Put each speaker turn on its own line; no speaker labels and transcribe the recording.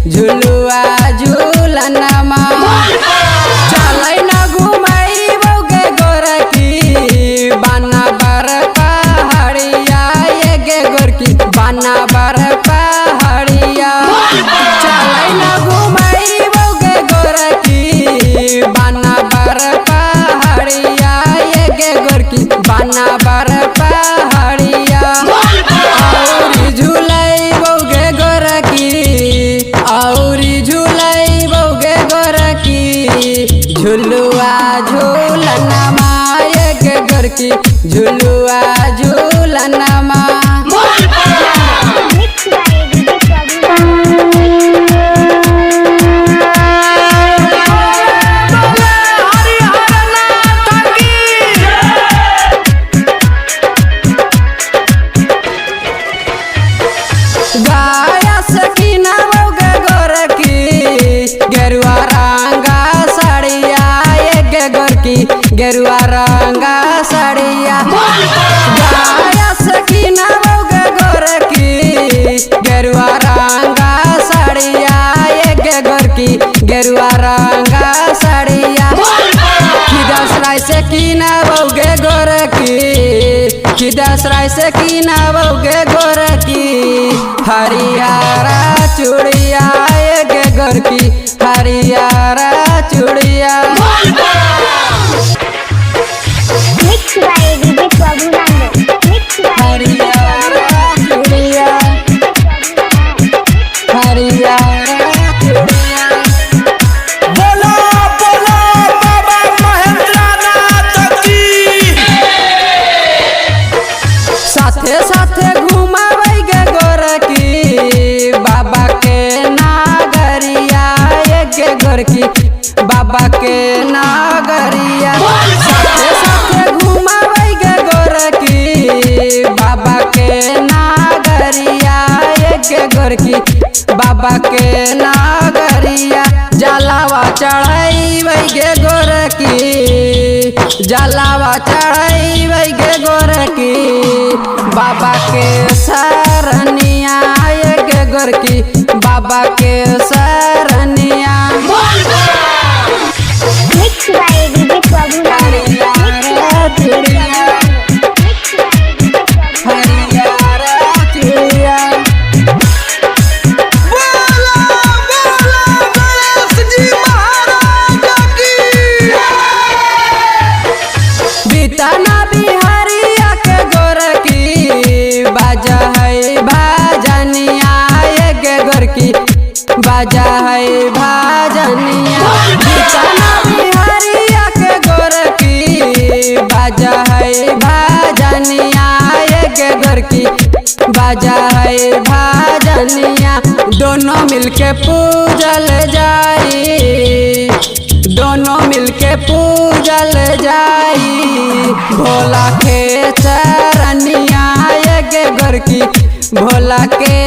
झुलुआ झूलनमा चलै न घुमाइबो गे गोरकी बाना बर पहाड़िया ये गे गोरकी बाना बर पहाड़िया चलै न घुमाइबो गे गोरकी बाना बर पहाड़िया ये गे गोरकी बाना बर पहाड़िया औरी झुलाइबो गे गोरकी औरी झुलाइबो गे गोरकी झुलुआ झूलनमा ये गे गोरकी झुलुआ झूलनमा गाया सकीना गे गोरकी गेरुआ रंगा साड़िया ये गे गोरकी गेरुआ रंगा साड़िया गाया सकीना गे गोरकी गेरुआ रंगा साड़िया ये गे गोरकी गेरुआ रंगा साड़िया खिदसराय से कीना गे गोरकी खिदसराय से कीना गे गोरकी हरियारा चूड़िया ये गे गोरकी हरियारा चूड़िया हरियारा चूड़िया हरियारा चूड़िया
बोलो बोलो बाबा महेंद्रनाथ की।
साथे साथे घुमाबै गे गोरकी बाबा के नागरिया ये गे गोरकी बाबा के नागरिया साथे साथे घुमाबै गे गोरकी बाबा के नागरिया ये गे गोरकी बाबा के नागरिया जलावा चढ़ाइबै गे गोरकी जलावा चढ़ाइबै गे गोरकी बाबा के सरनिया ये गे गोरकी बाबा के सरनिया हरियारा चूड़िया हरियारा चूड़िया
बोलो बोलो गणेश जी महाराज की।
बीताना बिहारिया के गोरकी बाजा है भाजनिया ये गे गोरकी बाजा है भाजनिया बीताना बिहारिया के गोरकी बाजा है भाजनिया ये गे गोरकी बाजा है भाजनिया दोनों मिलके पूजल जाई दोनों मिलके पूजल जाई भोला के चरनिया ये गे गोरकी भोला के